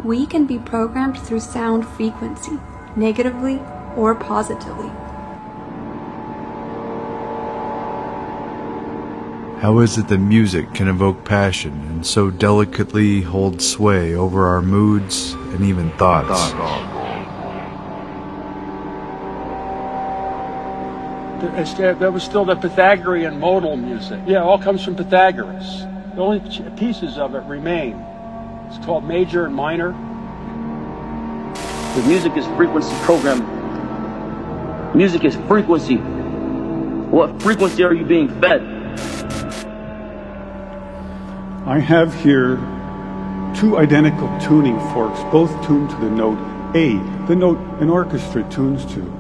we can be programmed through sound frequency, negatively or positively. How is it that music can evoke passion and so delicately hold sway over our moods and even thoughts? There was still the Pythagorean modal music. Yeah, it all comes from Pythagoras. The only pieces of it remain. It's called major and minor. The music is frequency programming. Music is frequency. What frequency are you being fed? I have here two identical tuning forks, both tuned to the note A, the note an orchestra tunes to.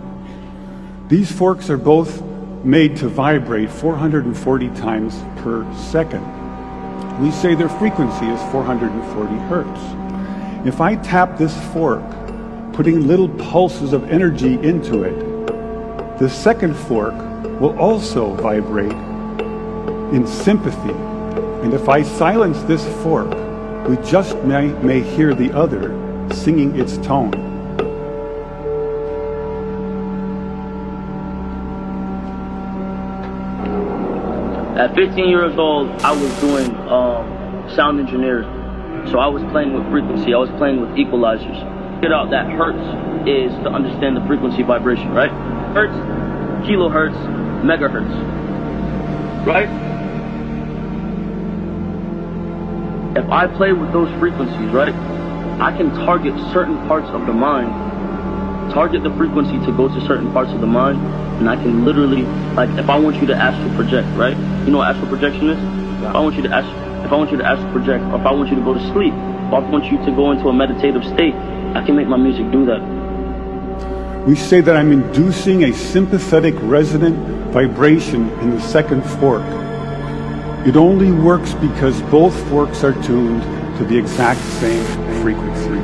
These forks are both made to vibrate 440 times per second. We say their frequency is 440 hertz. If I tap this fork, putting little pulses of energy into it, the second fork will also vibrate in sympathy. And if I silence this fork, we just may hear the other singing its tone. At 15 years old, I was doing sound engineering. So I was playing with frequency. I was playing with equalizers. Get out that hertz is to understand the frequency vibration, right? Hertz, kilohertz, megahertz, right? If I play with those frequencies, right, I can target certain parts of the mind, target the frequency to go to certain parts of the mind, and I can literally, like, if I want you to astral project, right? You know what astral projection is? Yeah. If I want you to astral project, or if I want you to go to sleep, or if I want you to go into a meditative state, I can make my music do that. We say that I'm inducing a sympathetic resonant vibration in the second fork. It only works because both forks are tuned to the exact same frequency.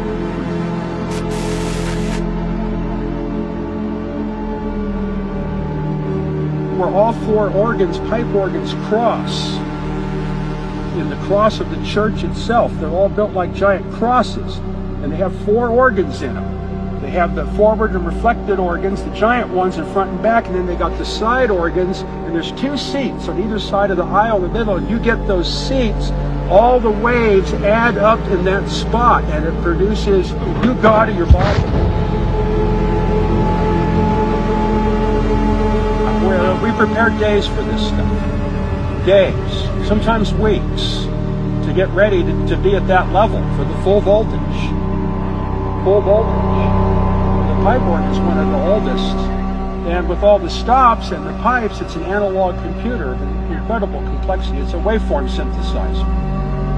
Where all four organs, pipe organs, cross. In the cross of the church itself, they're all built like giant crosses, and they have four organs in them. They have the forward and reflected organs, the giant ones in front and back, and then they got the side organs, and there's two seats on either side of the aisle in the middle, and you get those seats, all the waves add up in that spot, and it produces you God of your body. Where we prepare days for this stuff. Days, sometimes weeks, to get ready to be at that level for the full voltage. Full voltage. The pipe organ is one of the oldest, and with all the stops and the pipes, it's an analog computer of incredible complexity. It's a waveform synthesizer.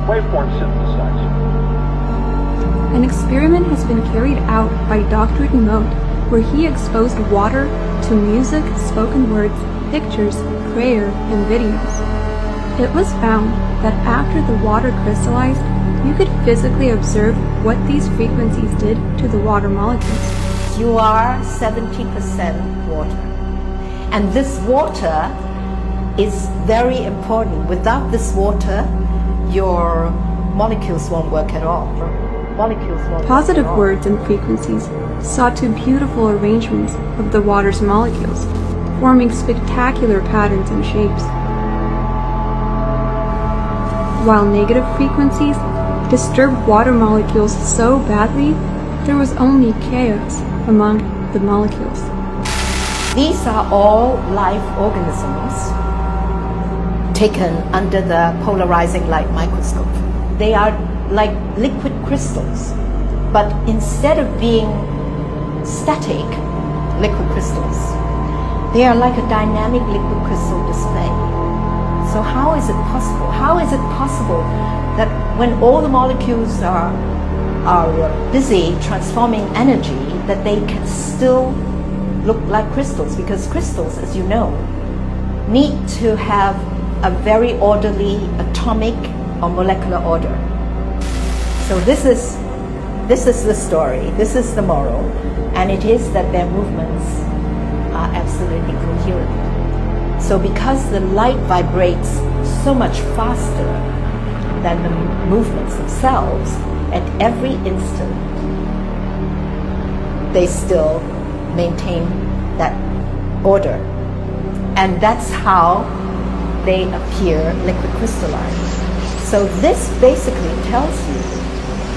Waveform synthesizer. An experiment has been carried out by Dr. Emote, where he exposed water to music, spoken words, pictures, prayer, and videos. It was found that after the water crystallized, you could physically observe what these frequencies did to the water molecules. You are 70% water. And this water is very important. Without this water, your molecules won't work at all. Positive words and frequencies saw two beautiful arrangements of the water's molecules, forming spectacular patterns and shapes. While negative frequencies disturbed water molecules so badly, there was only chaos among the molecules. These are all live organisms taken under the polarizing light microscope. They are like liquid crystals, but instead of being static liquid crystals, they are like a dynamic liquid crystal display. So how is it possible? How is it possible that when all the molecules are busy transforming energy, that they can still look like crystals? Because crystals, as you know, need to have a very orderly atomic or molecular order. So this is the story, this is the moral, and it is that their movements are absolutely coherent. So because the light vibrates so much faster than the movements themselves, at every instant, they still maintain that order. And that's how they appear liquid crystalline. So this basically tells you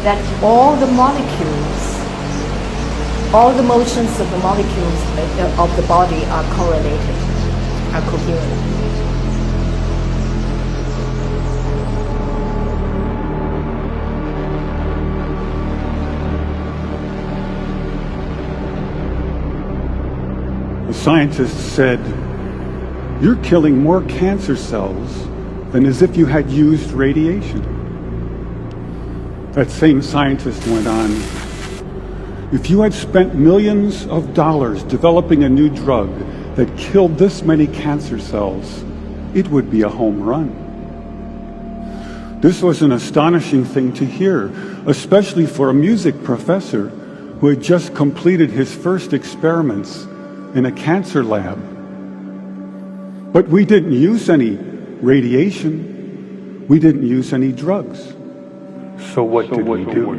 that all the molecules, all the motions of the molecules of the body are correlated, are coherent. The scientists said, "You're killing more cancer cells than as if you had used radiation." That same scientist went on, "If you had spent millions of dollars developing a new drug that killed this many cancer cells, it would be a home run." This was an astonishing thing to hear, especially for a music professor who had just completed his first experiments in a cancer lab. But we didn't use any radiation. We didn't use any drugs. So what did we do?